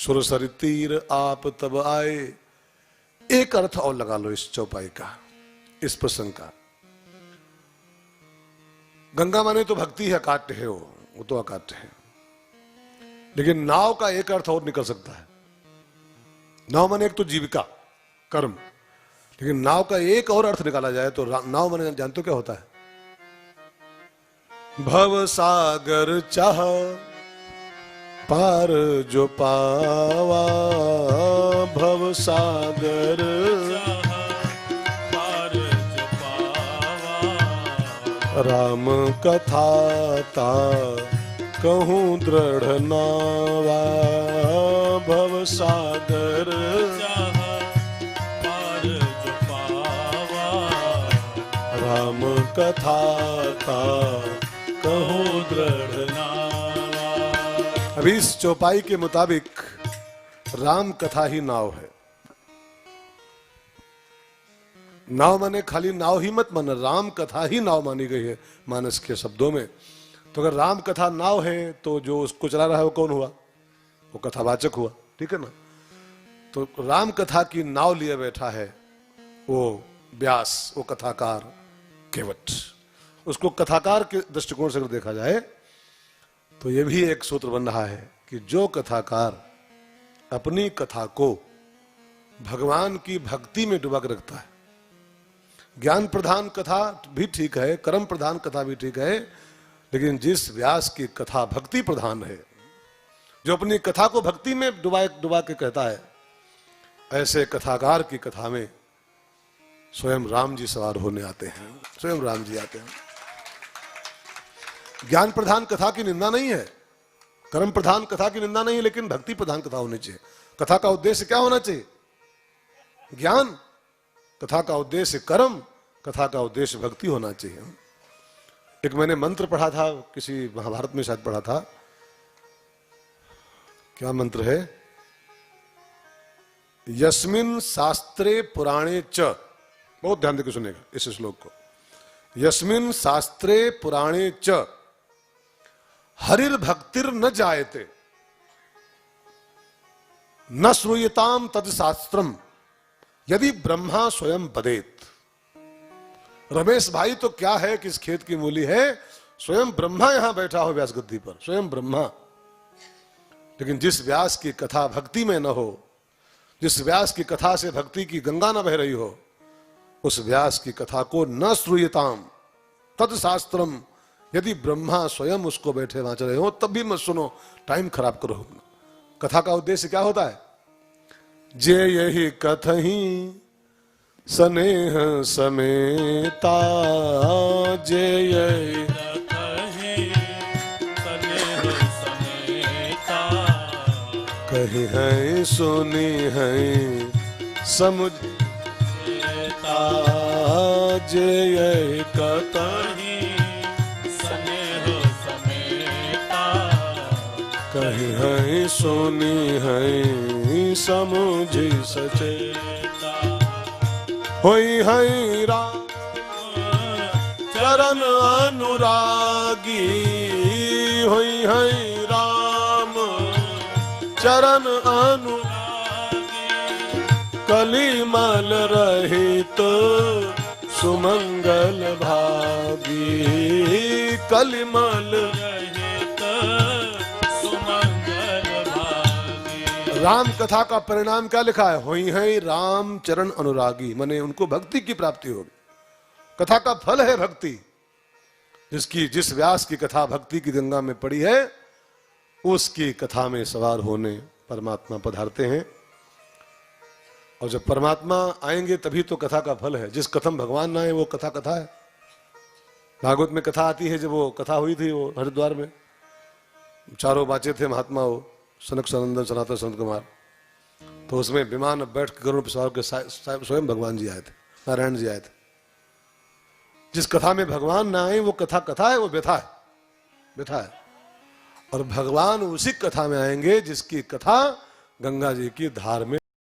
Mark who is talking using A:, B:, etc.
A: सुरसरी तीर आप तब आए। एक अर्थ और लगा लो इस चौपाई का, इस प्रसंग का। गंगा माने तो भक्ति है, अकाट्य है, वो तो अकाट्य है। लेकिन नाव का एक अर्थ और निकल सकता है। नाव माने एक तो जीविका, कर्म, लेकिन नाव का एक और अर्थ निकाला जाए तो नाव माने जानते हो क्या होता है? भव सागर चाह पार जो पावा, भव सागर
B: पार जो पावा,
A: राम कथा ता कहूँ दृढ़ नावा, भव सागर
B: पार जो पावा,
A: राम कथा ता कहूँ दृढ़। अभी इस चौपाई के मुताबिक राम कथा ही नाव है। नाव माने खाली नाव ही मत माना, राम कथा ही नाव मानी गई है मानस के शब्दों में। तो अगर राम कथा नाव है तो जो उसको चला रहा है वो कौन हुआ? वो कथावाचक हुआ, ठीक है ना। तो राम कथा की नाव लिए बैठा है वो व्यास, वो कथाकार केवट। उसको कथाकार के दृष्टिकोण से अगर देखा जाए तो ये भी एक सूत्र बन रहा है कि जो कथाकार अपनी कथा को भगवान की भक्ति में डुबा कर रखता है, ज्ञान प्रधान कथा भी ठीक है, कर्म प्रधान कथा भी ठीक है, लेकिन जिस व्यास की कथा भक्ति प्रधान है, जो अपनी कथा को भक्ति में डुबा के कहता है, ऐसे कथाकार की कथा में स्वयं राम जी सवार होने आते हैं, स्वयं राम जी आते हैं। ज्ञान प्रधान कथा की निंदा नहीं है, कर्म प्रधान कथा की निंदा नहीं है, लेकिन भक्ति प्रधान कथा होनी चाहिए। कथा का उद्देश्य क्या होना चाहिए? ज्ञान। कथा का उद्देश्य कर्म, कथा का उद्देश्य भक्ति होना चाहिए। एक मैंने मंत्र पढ़ा था, किसी महाभारत में शायद पढ़ा था। क्या मंत्र है? यस्मिन् शास्त्रे पुराणे च, बहुत ध्यान देकर सुनेगा इस श्लोक को। यस्मिन् शास्त्रे पुराणे च हरिर भक्तिर न जायते, न श्रूयताम तद शास्त्रम यदि ब्रह्मा स्वयं बदेत। रमेश भाई तो क्या है कि इस खेत की मूली है, स्वयं ब्रह्मा यहां बैठा हो व्यास गद्दी पर, स्वयं ब्रह्मा। लेकिन जिस व्यास की कथा भक्ति में न हो, जिस व्यास की कथा से भक्ति की गंगा न बह रही हो, उस व्यास की कथा को न श्रूयताम तद शास्त्रम, यदि ब्रह्मा स्वयं उसको बैठे वांच रहे हो तब भी मत सुनो, टाइम खराब करो। कथा का उद्देश्य क्या होता है? जे यही कथही स्नेह समेता, जे यही
B: कथहि स्नेह समेता,
A: कही है सुनी है समझता, जे यही कथही कही है सुनी है समझी सचेता। होई है राम चरण अनुरागी, होई है राम चरण अनुरागी, कलिमल रहित सुमंगल भागी, कलिमल राम कथा का परिणाम क्या लिखा है? होई है राम चरण अनुरागी, माने उनको भक्ति की प्राप्ति होगी। कथा का फल है भक्ति। जिस व्यास की कथा भक्ति की गंगा में पड़ी है, उसकी कथा में सवार होने परमात्मा पधारते हैं। और जब परमात्मा आएंगे तभी तो कथा का फल है। जिस कथम भगवान ना आए वो कथा कथा है। भागवत में कथा आती है, जब वो कथा हुई थी वो हरिद्वार में, चारों बाचे थे महात्मा, वो सनक सनंदन सनातन संत कुमार, तो उसमें विमान बैठ के गरुड़ पर सवार के स्वयं भगवान जी आए थे, नारायण जी आए थे। जिस कथा में भगवान ना आए वो कथा कथा है, वो व्यथा है, व्यथा है। और भगवान उसी कथा में आएंगे जिसकी कथा गंगा जी की धार में